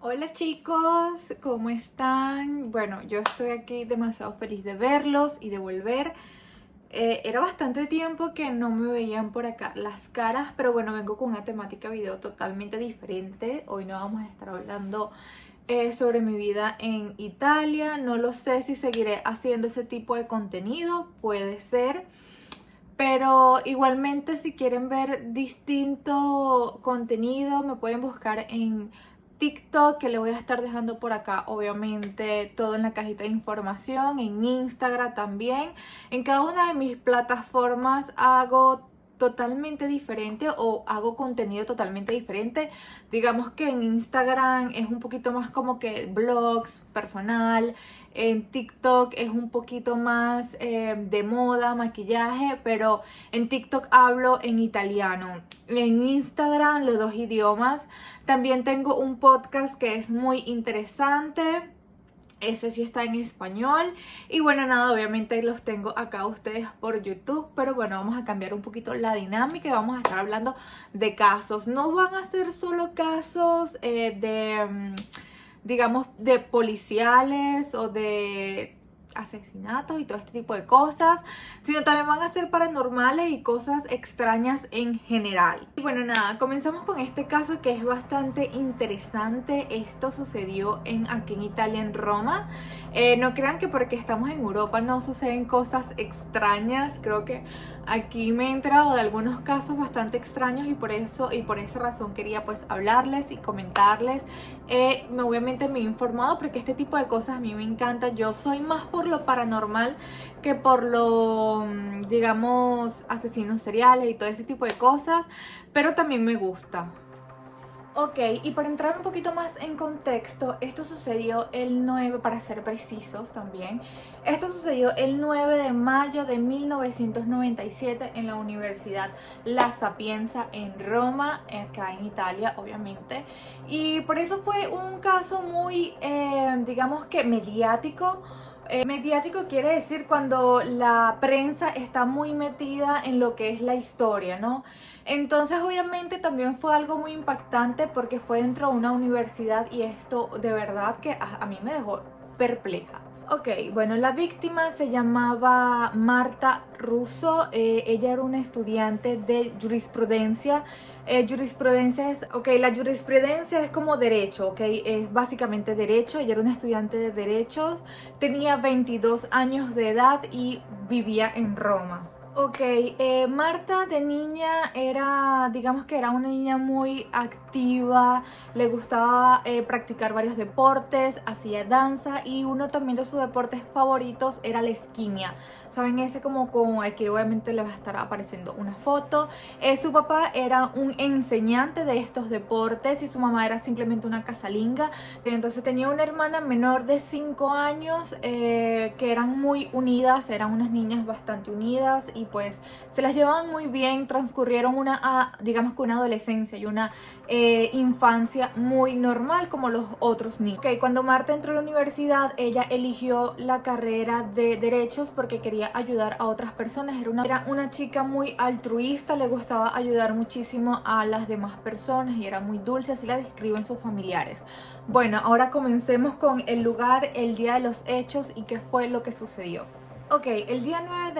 Hola chicos, ¿cómo están? Bueno, yo estoy aquí demasiado feliz de verlos y de volver. Era bastante tiempo que no me veían por acá las caras, pero bueno, vengo con una temática video totalmente diferente. Hoy no vamos a estar hablando sobre mi vida en Italia. No lo sé si seguiré haciendo ese tipo de contenido, puede ser. Pero igualmente si quieren ver distinto contenido me pueden buscar en TikTok, que le voy a estar dejando por acá obviamente todo en la cajita de información, en Instagram también. En cada una de mis plataformas hago totalmente diferente o hago contenido totalmente diferente. Digamos que en Instagram es un poquito más como que vlogs personal, en TikTok es un poquito más de moda, maquillaje, pero en TikTok hablo en italiano. En Instagram los dos idiomas. También tengo un podcast que es muy interesante. Ese sí está en español. Y bueno, nada, obviamente los tengo acá ustedes por YouTube. Pero bueno, vamos a cambiar un poquito la dinámica y vamos a estar hablando de casos. No van a ser solo casos digamos, de policiales o de asesinatos y todo este tipo de cosas, sino también van a ser paranormales y cosas extrañas en general. Y bueno, nada, comenzamos con este caso que es bastante interesante. Esto sucedió aquí en Italia, en Roma. No crean que porque estamos en Europa no suceden cosas extrañas. Creo que aquí me he enterado de algunos casos bastante extraños y por esa razón quería pues hablarles y comentarles. Obviamente me he informado porque este tipo de cosas a mí me encanta. Yo soy más por lo paranormal que por lo, digamos, asesinos seriales y todo este tipo de cosas, pero también me gusta. Ok, y para entrar un poquito más en contexto, esto sucedió el 9, para ser precisos también, esto sucedió el 9 de mayo de 1997 en la Universidad La Sapienza en Roma, acá en Italia, obviamente. Y por eso fue un caso muy, digamos que mediático. Mediático quiere decir cuando la prensa está muy metida en lo que es la historia, ¿no? Entonces obviamente también fue algo muy impactante porque fue dentro de una universidad y esto de verdad que a mí me dejó perpleja. Ok, bueno, la víctima se llamaba Marta Russo. Ella era una estudiante de jurisprudencia. Jurisprudencia es, ok, la jurisprudencia es como derecho, ok, es básicamente derecho. Ella era una estudiante de derechos, tenía 22 años de edad y vivía en Roma. Ok, Marta de niña era, digamos que era una niña muy activa, le gustaba practicar varios deportes, hacía danza y uno también de sus deportes favoritos era la esquimia. ¿Saben? Ese como con el que obviamente le va a estar apareciendo una foto. Su papá era un enseñante de estos deportes y su mamá era simplemente una casalinga. Entonces tenía una hermana menor de 5 años que eran muy unidas, eran unas niñas bastante unidas y pues se las llevaban muy bien, transcurrieron digamos que una adolescencia y una infancia muy normal como los otros niños. Okay, cuando Marta entró a la universidad, ella eligió la carrera de derechos porque quería ayudar a otras personas. Era una chica muy altruista, le gustaba ayudar muchísimo a las demás personas y era muy dulce, así la describen sus familiares. Bueno, ahora comencemos con el lugar, el día de los hechos y qué fue lo que sucedió. Ok, el día 9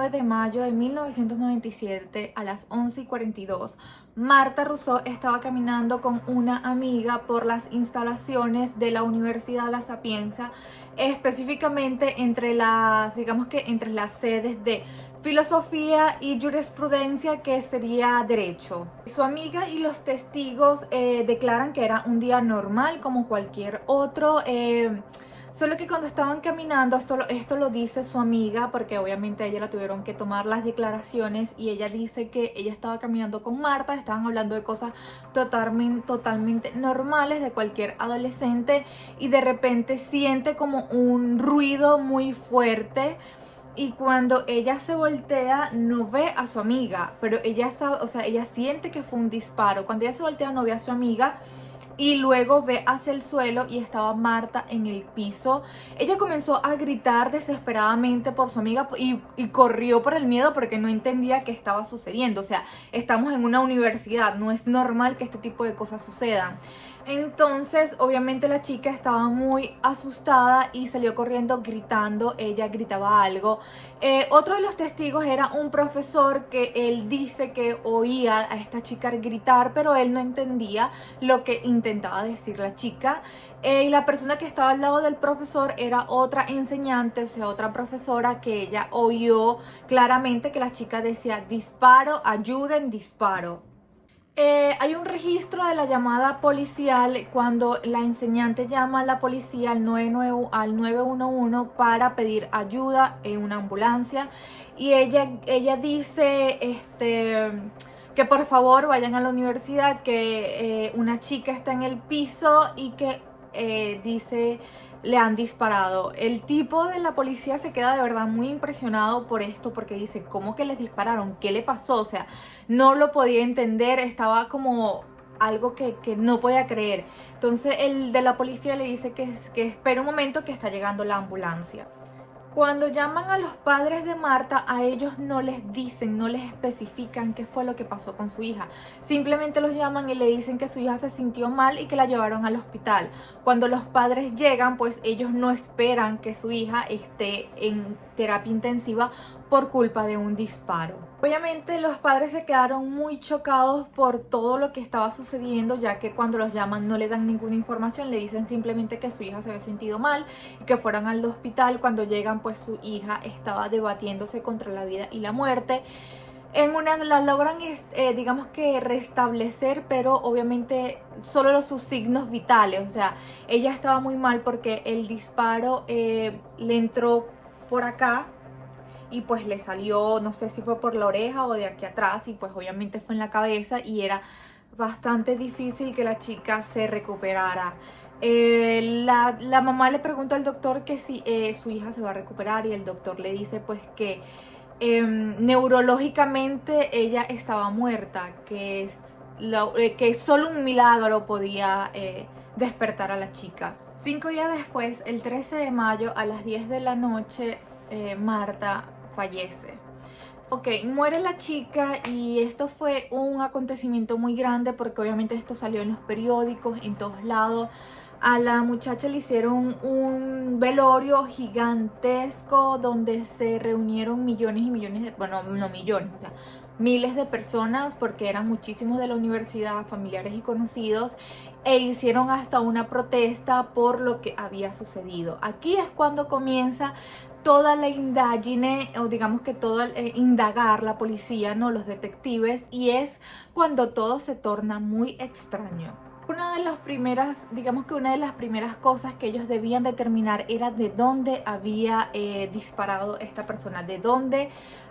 de mayo de 1997 a las 11:42, Marta Russo estaba caminando con una amiga por las instalaciones de la Universidad La Sapienza, específicamente digamos que entre las sedes de filosofía y jurisprudencia, que sería derecho. Su amiga y los testigos declaran que era un día normal como cualquier otro. Solo que cuando estaban caminando, esto lo dice su amiga, porque obviamente a ella la tuvieron que tomar las declaraciones y ella dice que ella estaba caminando con Marta, estaban hablando de cosas totalmente normales de cualquier adolescente y de repente siente como un ruido muy fuerte. Y cuando ella se voltea, no ve a su amiga, pero ella sabe, o sea, ella siente que fue un disparo. Cuando ella se voltea, no ve a su amiga y luego ve hacia el suelo y estaba Marta en el piso. Ella comenzó a gritar desesperadamente por su amiga y corrió por el miedo porque no entendía qué estaba sucediendo. O sea, estamos en una universidad, no es normal que este tipo de cosas sucedan. Entonces, obviamente la chica estaba muy asustada y salió corriendo gritando, ella gritaba algo. Otro de los testigos era un profesor que él dice que oía a esta chica gritar, pero él no entendía lo que intentaba decir la chica. Y la persona que estaba al lado del profesor era otra enseñante, o sea, otra profesora, que ella oyó claramente que la chica decía: disparo, ayuden, disparo. Hay un registro de la llamada policial cuando la enseñante llama a la policía al 911 para pedir ayuda en una ambulancia, y ella dice que por favor vayan a la universidad, que una chica está en el piso y que dice le han disparado. El tipo de la policía se queda de verdad muy impresionado por esto, porque dice: ¿cómo que les dispararon? ¿Qué le pasó? O sea, no lo podía entender, estaba como algo que no podía creer. Entonces el de la policía le dice que espere un momento, que está llegando la ambulancia. Cuando llaman a los padres de Marta, a ellos no les dicen, no les especifican qué fue lo que pasó con su hija. Simplemente los llaman y le dicen que su hija se sintió mal y que la llevaron al hospital. Cuando los padres llegan, pues ellos no esperan que su hija esté en terapia intensiva por culpa de un disparo. Obviamente los padres se quedaron muy chocados por todo lo que estaba sucediendo, ya que cuando los llaman no le dan ninguna información, le dicen simplemente que su hija se había sentido mal y que fueran al hospital. Cuando llegan, pues su hija estaba debatiéndose contra la vida y la muerte. En una la logran, digamos que restablecer, pero obviamente solo sus signos vitales. O sea, ella estaba muy mal porque el disparo le entró por acá y pues le salió, no sé si fue por la oreja o de aquí atrás, y pues obviamente fue en la cabeza, y era bastante difícil que la chica se recuperara. La mamá le pregunta al doctor que si su hija se va a recuperar, y el doctor le dice pues que neurológicamente ella estaba muerta, que solo un milagro podía despertar a la chica. 5 días después, el 13 de mayo a las 10 de la noche, Marta fallece. Ok, muere la chica, y esto fue un acontecimiento muy grande porque obviamente esto salió en los periódicos, en todos lados. A la muchacha le hicieron un velorio gigantesco donde se reunieron millones y millones de, bueno, no millones, o sea, miles de personas, porque eran muchísimos de la universidad, familiares y conocidos, e hicieron hasta una protesta por lo que había sucedido. Aquí es cuando comienza toda la indagine, o digamos que todo el indagar, la policía, ¿no? Los detectives, y es cuando todo se torna muy extraño. Una de las primeras, digamos que una de las primeras cosas que ellos debían determinar era de dónde había disparado esta persona, de dónde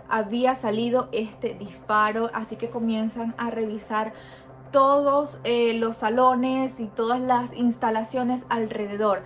había salido este disparo. Así que comienzan a revisar todos los salones y todas las instalaciones alrededor.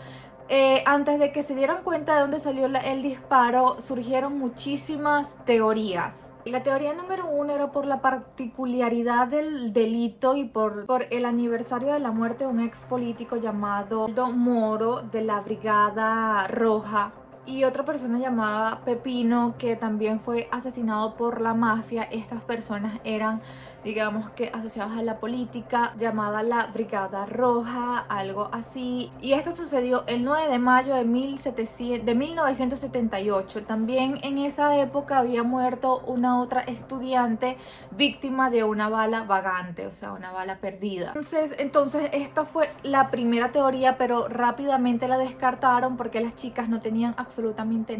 Antes de que se dieran cuenta de dónde salió el disparo, surgieron muchísimas teorías. Y la teoría número 1 era por la particularidad del delito y por el aniversario de la muerte de un ex político llamado Aldo Moro, de la Brigada Roja, y otra persona llamada Pepino, que también fue asesinado por la mafia. Estas personas eran, digamos que, asociadas a la política, llamada la Brigada Roja, algo así. Y esto sucedió el 9 de mayo de 1978. También en esa época había muerto una otra estudiante víctima de una bala vagante, o sea, una bala perdida. Entonces esta fue la primera teoría, pero rápidamente la descartaron porque las chicas no tenían absolutamente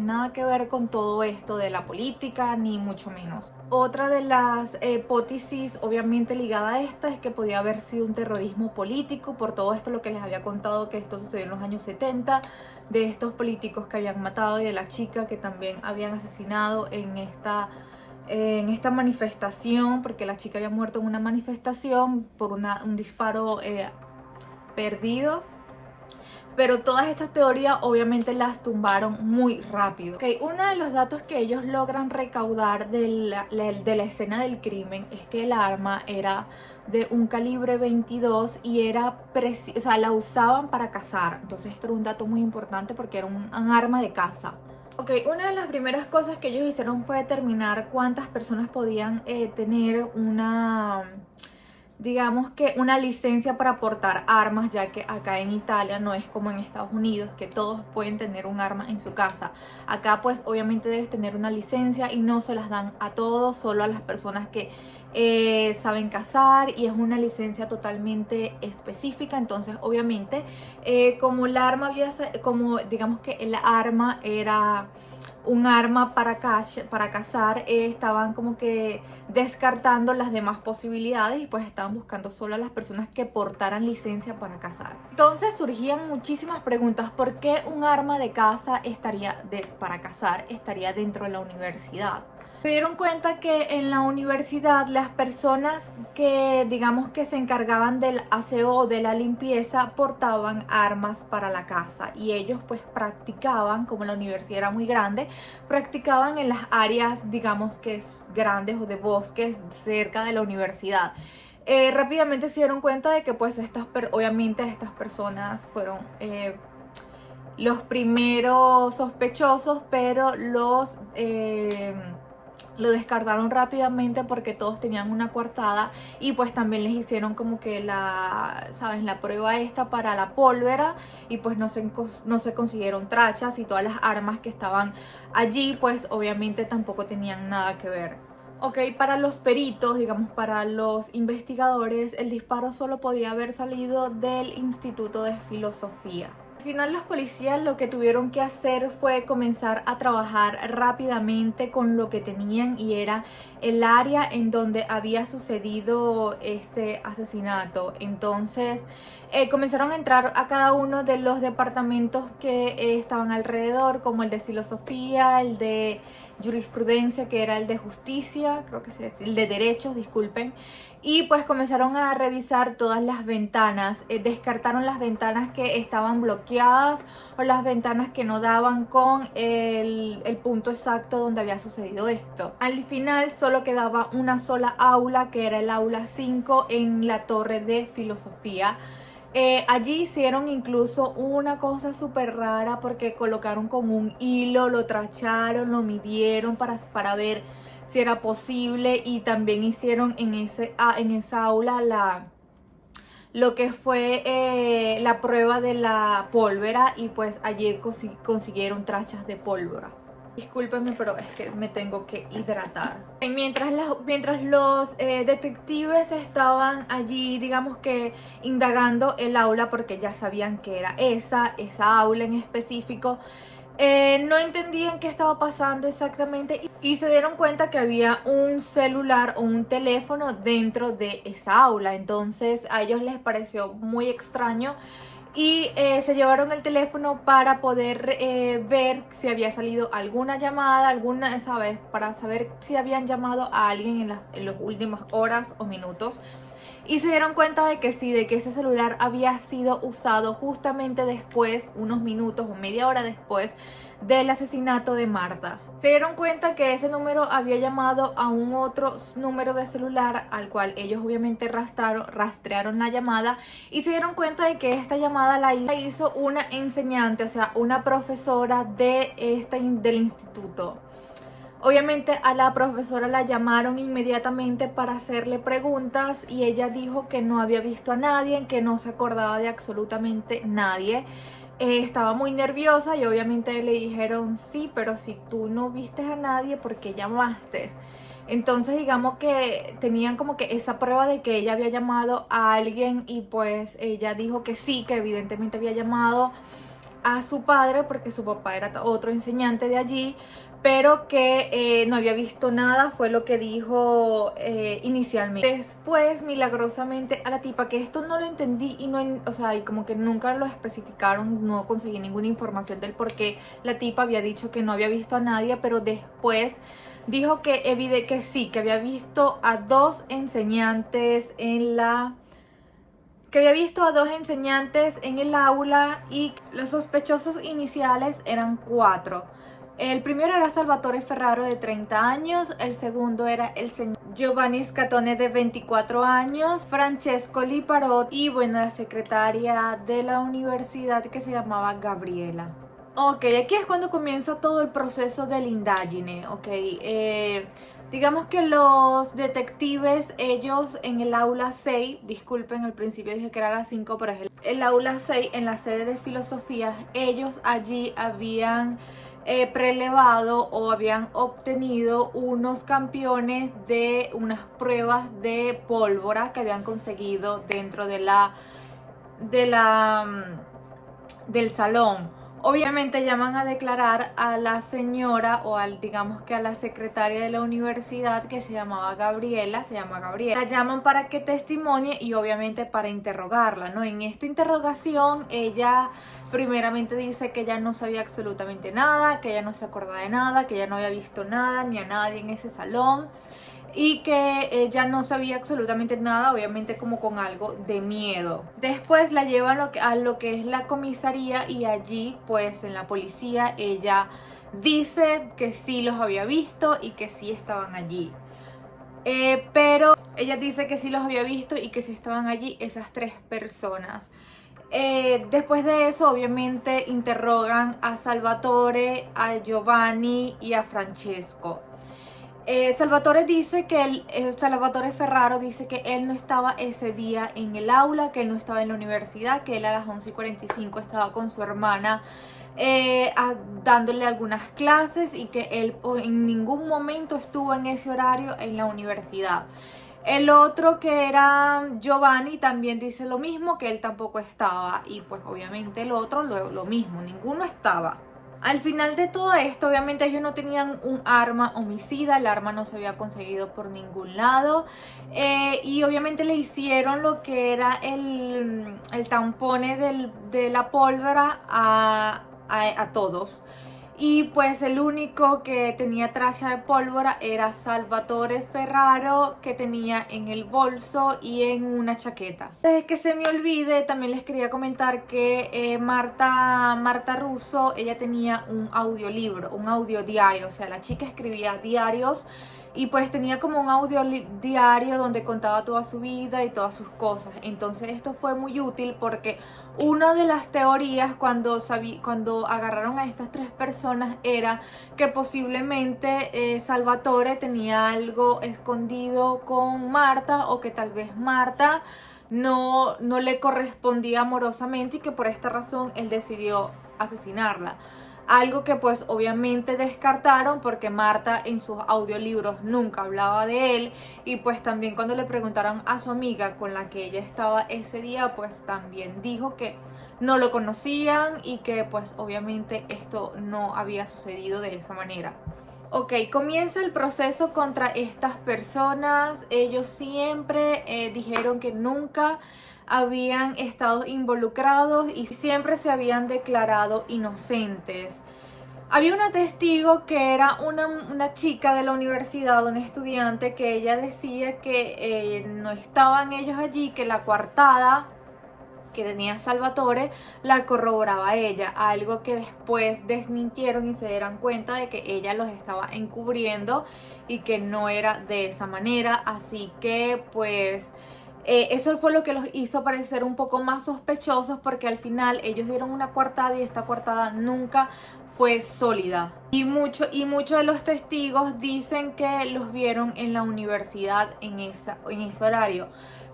nada que ver con todo esto de la política, ni mucho menos. Otra de las hipótesis obviamente ligada a esta es que podía haber sido un terrorismo político por todo esto, lo que les había contado, que esto sucedió en los años 70, de estos políticos que habían matado y de la chica que también habían asesinado en esta manifestación, porque la chica había muerto en una manifestación por un disparo perdido. Pero todas estas teorías obviamente las tumbaron muy rápido. Okay, uno de los datos que ellos logran recaudar de la escena del crimen es que el arma era de un calibre 22 y era o sea, la usaban para cazar. Entonces esto era un dato muy importante porque era un arma de caza. Ok, una de las primeras cosas que ellos hicieron fue determinar cuántas personas podían tener digamos que una licencia para portar armas, ya que acá en Italia no es como en Estados Unidos, que todos pueden tener un arma en su casa. Acá pues obviamente debes tener una licencia y no se las dan a todos, solo a las personas que saben cazar, y es una licencia totalmente específica. Entonces obviamente como el arma como digamos que el arma era un arma para cazar, estaban como que descartando las demás posibilidades y pues estaban buscando solo a las personas que portaran licencia para cazar. Entonces surgían muchísimas preguntas: ¿por qué un arma de caza para cazar estaría dentro de la universidad? Se dieron cuenta que en la universidad las personas que digamos que se encargaban del aseo o de la limpieza portaban armas para la casa, y ellos pues practicaban, como la universidad era muy grande, practicaban en las áreas digamos que grandes o de bosques cerca de la universidad. Rápidamente se dieron cuenta de que pues obviamente estas personas fueron los primeros sospechosos, pero lo descartaron rápidamente porque todos tenían una coartada, y pues también les hicieron como que ¿sabes? La prueba esta para la pólvora, y pues no se consiguieron trachas, y todas las armas que estaban allí pues obviamente tampoco tenían nada que ver. Ok, para los peritos, digamos para los investigadores, el disparo solo podía haber salido del Instituto de Filosofía. Al final los policías lo que tuvieron que hacer fue comenzar a trabajar rápidamente con lo que tenían, y era el área en donde había sucedido este asesinato. Entonces comenzaron a entrar a cada uno de los departamentos que estaban alrededor, como el de filosofía, el de jurisprudencia, que era el de justicia, creo que es el de derechos, disculpen. Y pues comenzaron a revisar todas las ventanas, descartaron las ventanas que estaban bloqueadas o las ventanas que no daban con el punto exacto donde había sucedido esto. Al final solo quedaba una sola aula, que era el aula 5 en la torre de filosofía. Allí hicieron incluso una cosa súper rara, porque colocaron con un hilo, lo tracharon, lo midieron para ver si era posible, y también hicieron en esa aula lo que fue la prueba de la pólvora, y pues allí consiguieron trachas de pólvora. Discúlpenme, pero es que me tengo que hidratar. Mientras los detectives estaban allí, digamos que indagando el aula, porque ya sabían que era esa aula en específico, no entendían qué estaba pasando exactamente, y se dieron cuenta que había un celular o un teléfono dentro de esa aula. Entonces a ellos les pareció muy extraño, y se llevaron el teléfono para poder ver si había salido alguna llamada, ¿sabes? Para saber si habían llamado a alguien en las últimas horas o minutos. Y se dieron cuenta de que sí, de que ese celular había sido usado justamente después, unos minutos o media hora después del asesinato de Marta. Se dieron cuenta que ese número había llamado a un otro número de celular, al cual ellos obviamente rastrearon la llamada, y se dieron cuenta de que esta llamada la hizo una enseñante, o sea, una profesora del instituto. Obviamente a la profesora la llamaron inmediatamente para hacerle preguntas, y ella dijo que no había visto a nadie, que no se acordaba de absolutamente nadie. Estaba muy nerviosa, y obviamente le dijeron: sí, pero si tú no viste a nadie, ¿por qué llamaste? Entonces digamos que tenían como que esa prueba de que ella había llamado a alguien, y pues ella dijo que sí, que evidentemente había llamado a su padre, porque su papá era otro enseñante de allí, pero que no había visto nada, fue lo que dijo inicialmente. Después, milagrosamente, a la tipa, que esto no lo entendí, o sea, y como que nunca lo especificaron, no conseguí ninguna información del por qué la tipa había dicho que no había visto a nadie, pero después dijo que sí, que había visto a dos enseñantes que había visto a dos enseñantes en el aula, y los sospechosos iniciales eran 4. El primero era Salvatore Ferraro, de 30 años, el segundo era el señor Giovanni Scatone, de 24 años, Francesco Liparot, y bueno, la secretaria de la universidad, que se llamaba Gabriela. Ok, aquí es cuando comienza todo el proceso del indagine, ok. Digamos que los detectives, ellos en el aula 6, disculpen, al principio dije que era la 5, pero es el aula 6, en la sede de filosofía, ellos allí habían prelevado o habían obtenido unos campeones de unas pruebas de pólvora que habían conseguido dentro del salón. Obviamente llaman a declarar a la señora o digamos que a la secretaria de la universidad, que se llama Gabriela. La llaman para que testimonie y obviamente para interrogarla, ¿no? En esta interrogación ella primeramente dice que ella no sabía absolutamente nada, que ella no se acordaba de nada, que ella no había visto nada ni a nadie en ese salón, y que ella no sabía absolutamente nada, obviamente como con algo de miedo. Después la llevan a lo que es la comisaría, y allí pues en la policía ella dice que sí los había visto y que sí estaban allí. Pero ella dice que sí los había visto y que sí estaban allí esas 3 personas. Después de eso, obviamente, interrogan a Salvatore, a Giovanni y a Francesco. Salvatore dice que Salvatore Ferraro dice que él no estaba ese día en el aula, que él no estaba en la universidad, que él a las 11:45 estaba con su hermana dándole algunas clases, y que él en ningún momento estuvo en ese horario en la universidad. El otro, que era Giovanni, también dice lo mismo, que él tampoco estaba, y pues obviamente el otro lo mismo, ninguno estaba. Al final de todo esto, obviamente ellos no tenían un arma homicida, el arma no se había conseguido por ningún lado, y obviamente le hicieron lo que era el tampone de la pólvora a todos. Y pues el único que tenía traza de pólvora era Salvatore Ferraro, que tenía en el bolso y en una chaqueta. Antes de que se me olvide, también les quería comentar que Marta Russo, ella tenía un audiolibro, un audiodiario. O sea, la chica escribía diarios y pues tenía como un audio diario donde contaba toda su vida y todas sus cosas. Entonces esto fue muy útil, porque una de las teorías cuando agarraron a estas 3 personas era que posiblemente Salvatore tenía algo escondido con Marta, o que tal vez Marta no le correspondía amorosamente y que por esta razón él decidió asesinarla. Algo que pues obviamente descartaron, porque Marta en sus audiolibros nunca hablaba de él, y pues también cuando le preguntaron a su amiga con la que ella estaba ese día, pues también dijo que no lo conocían y que pues obviamente esto no había sucedido de esa manera. Ok, comienza el proceso contra estas personas. Ellos siempre dijeron que nunca habían estado involucrados y siempre se habían declarado inocentes. Había una testigo que era una chica de la universidad, una estudiante, que ella decía que no estaban ellos allí, que la coartada que tenía Salvatore la corroboraba ella, algo que después desmintieron y se dieron cuenta de que ella los estaba encubriendo y que no era de esa manera. Así que pues eso fue lo que los hizo parecer un poco más sospechosos, porque al final ellos dieron una coartada y esta coartada nunca fue sólida. Y muchos de los testigos dicen que los vieron en la universidad en ese horario.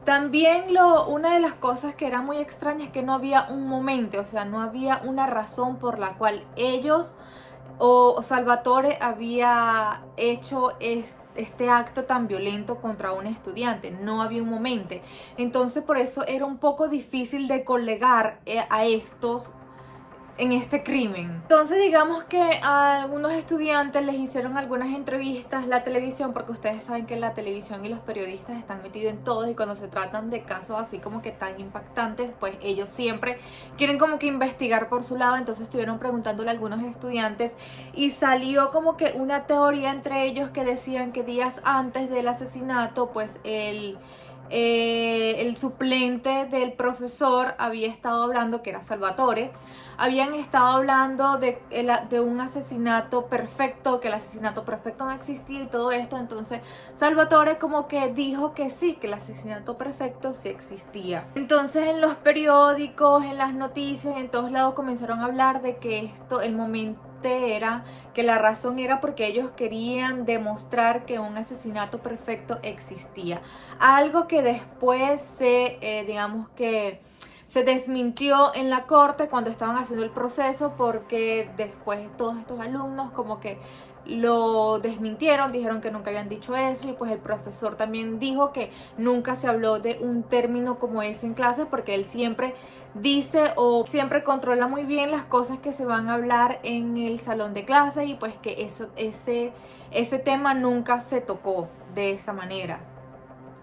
También una de las cosas que era muy extraña es que no había un momento, o sea, no había una razón por la cual ellos o Salvatore había hecho este acto tan violento contra un estudiante. No había un momento. Entonces por eso era un poco difícil de colegar a estos en este crimen. Entonces digamos que a algunos estudiantes les hicieron algunas entrevistas la televisión, porque ustedes saben que la televisión y los periodistas están metidos en todo, y cuando se tratan de casos así como que tan impactantes, pues ellos siempre quieren como que investigar por su lado. Entonces estuvieron preguntándole a algunos estudiantes y salió como que una teoría entre ellos que decían que días antes del asesinato, pues el suplente del profesor había estado hablando, que era Salvatore, habían estado hablando de un asesinato perfecto, que el asesinato perfecto no existía y todo esto. Entonces Salvatore como que dijo que sí, que el asesinato perfecto sí existía. Entonces en los periódicos, en las noticias, en todos lados comenzaron a hablar de que el momento parte era que la razón era porque ellos querían demostrar que un asesinato perfecto existía. Algo que después digamos que se desmintió en la corte cuando estaban haciendo el proceso, porque después todos estos alumnos como que lo desmintieron, dijeron que nunca habían dicho eso, y pues el profesor también dijo que nunca se habló de un término como ese en clase, porque él siempre dice o siempre controla muy bien las cosas que se van a hablar en el salón de clase, y pues que ese tema nunca se tocó de esa manera.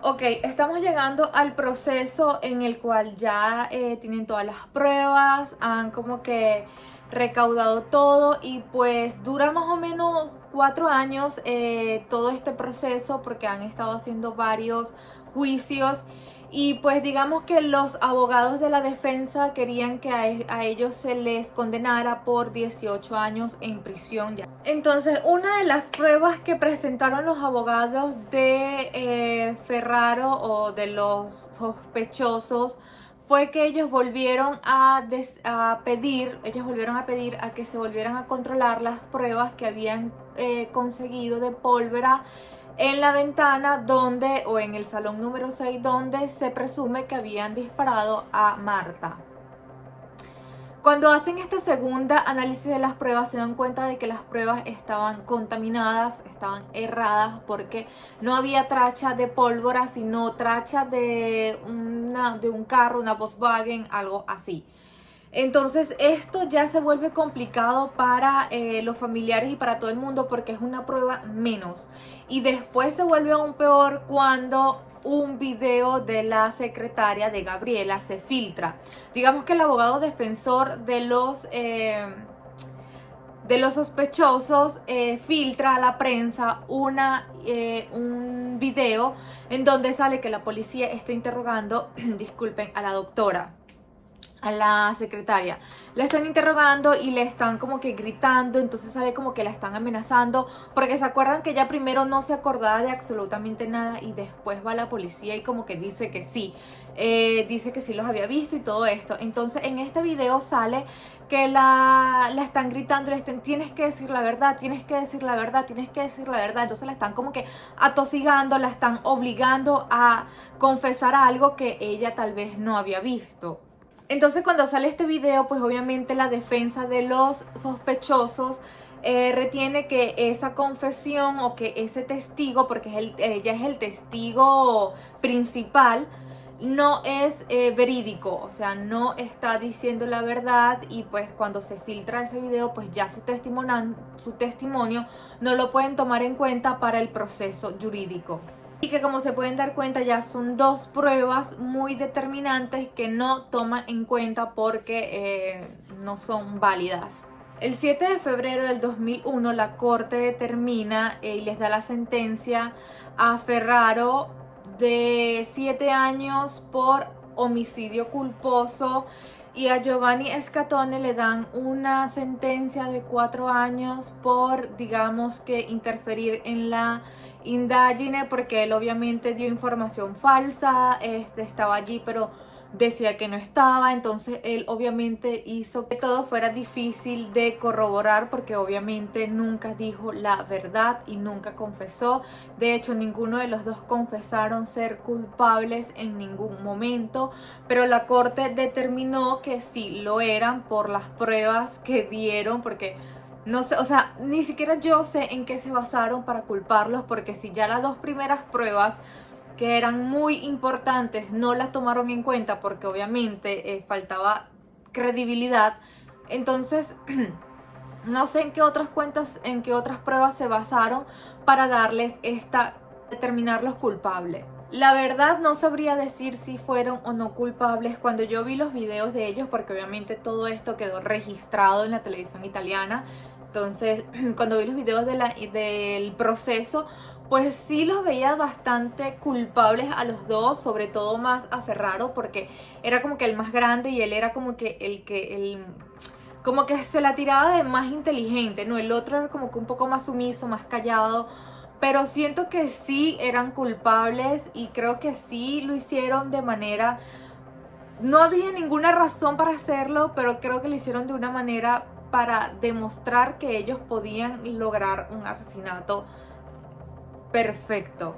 Ok, estamos llegando al proceso en el cual ya tienen todas las pruebas, han como que recaudado todo, y pues dura más o menos 4 años todo este proceso, porque han estado haciendo varios juicios. Y pues digamos que los abogados de la defensa querían que a ellos se les condenara por 18 años en prisión ya. Entonces, una de las pruebas que presentaron los abogados de Ferraro, o de los sospechosos, fue que ellos volvieron a pedir a que se volvieran a controlar las pruebas que habían conseguido de pólvora en la ventana o en el salón número 6, donde se presume que habían disparado a Marta. Cuando hacen esta segunda análisis de las pruebas, se dan cuenta de que las pruebas estaban contaminadas, estaban erradas, porque no había tracha de pólvora, sino tracha de un carro, una Volkswagen, algo así. Entonces esto ya se vuelve complicado para los familiares y para todo el mundo, porque es una prueba menos. Y después se vuelve aún peor cuando un video de la secretaria de Gabriela se filtra. Digamos que el abogado defensor de los sospechosos filtra a la prensa un video en donde sale que la policía está interrogando, disculpen, a la doctora, a la secretaria. La están interrogando y le están como que gritando, entonces sale como que la están amenazando, porque se acuerdan que ella primero no se acordaba de absolutamente nada, y después va la policía y como que dice que sí, los había visto y todo esto. Entonces en este video sale que la están gritando, le están: tienes que decir la verdad, tienes que decir la verdad, tienes que decir la verdad. Entonces la están como que atosigando, la están obligando a confesar algo que ella tal vez no había visto. Entonces cuando sale este video, pues obviamente la defensa de los sospechosos retiene que esa confesión, o que ese testigo, porque ella es el testigo principal, no es verídico, o sea, no está diciendo la verdad. Y pues cuando se filtra ese video, pues ya su testimonio no lo pueden tomar en cuenta para el proceso jurídico. Y que, como se pueden dar cuenta, ya son 2 pruebas muy determinantes que no toman en cuenta porque no son válidas. El 7 de febrero del 2001 la corte determina y les da la sentencia a Ferraro de 7 años por homicidio culposo, y a Giovanni Scatone le dan una sentencia de 4 años por, digamos que, interferir en la indagine, porque él obviamente dio información falsa, estaba allí pero decía que no estaba. Entonces él obviamente hizo que todo fuera difícil de corroborar, porque obviamente nunca dijo la verdad y nunca confesó. De hecho, ninguno de los dos confesaron ser culpables en ningún momento, pero la corte determinó que sí lo eran por las pruebas que dieron, porque no sé, o sea, ni siquiera yo sé en qué se basaron para culparlos, porque si ya las 2 primeras pruebas, que eran muy importantes, no las tomaron en cuenta porque obviamente faltaba credibilidad, entonces no sé en qué otras pruebas se basaron para determinarlos culpables. La verdad no sabría decir si fueron o no culpables. Cuando yo vi los videos de ellos, porque obviamente todo esto quedó registrado en la televisión italiana, entonces cuando vi los videos del proceso, pues sí los veía bastante culpables a los dos, sobre todo más a Ferraro, porque era como que el más grande y él era como que como que se la tiraba de más inteligente, ¿no? El otro era como que un poco más sumiso, más callado. Pero siento que sí eran culpables, y creo que sí lo hicieron de manera... No había ninguna razón para hacerlo, pero creo que lo hicieron de una manera para demostrar que ellos podían lograr un asesinato perfecto.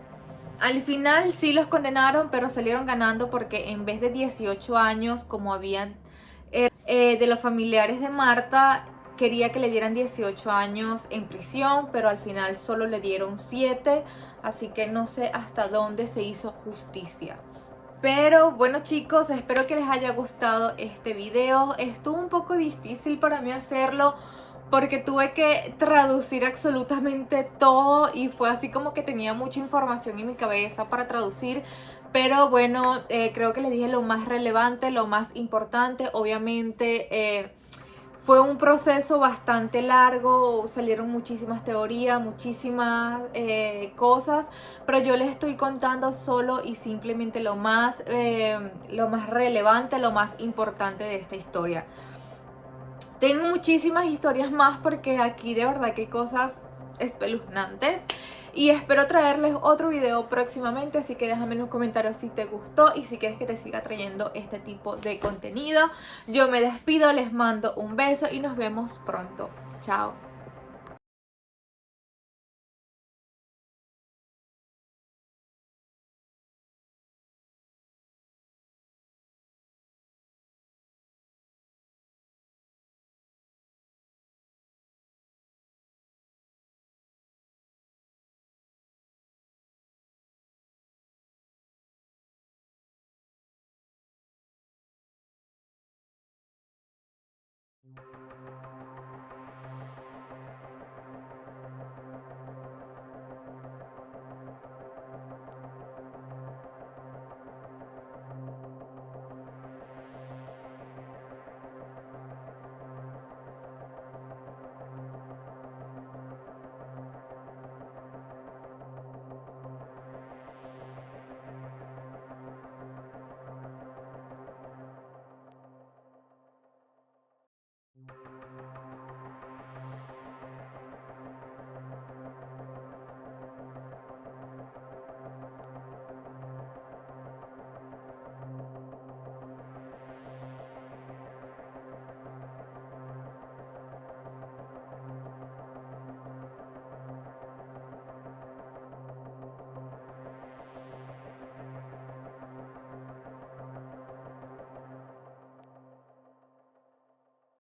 Al final sí los condenaron, pero salieron ganando porque en vez de 18 años, como habían de los familiares de Marta, quería que le dieran 18 años en prisión, pero al final solo le dieron 7, así que no sé hasta dónde se hizo justicia. Pero bueno chicos, espero que les haya gustado este video. Estuvo un poco difícil para mí hacerlo porque tuve que traducir absolutamente todo y fue así como que tenía mucha información en mi cabeza para traducir. Pero bueno, creo que les dije lo más relevante, lo más importante. Obviamente fue un proceso bastante largo, salieron muchísimas teorías, muchísimas cosas, pero yo les estoy contando solo y simplemente lo más relevante, lo más importante de esta historia. Tengo muchísimas historias más porque aquí de verdad que hay cosas espeluznantes. Y espero traerles otro video próximamente, así que déjame en los comentarios si te gustó y si quieres que te siga trayendo este tipo de contenido. Yo me despido, les mando un beso y nos vemos pronto. Chao.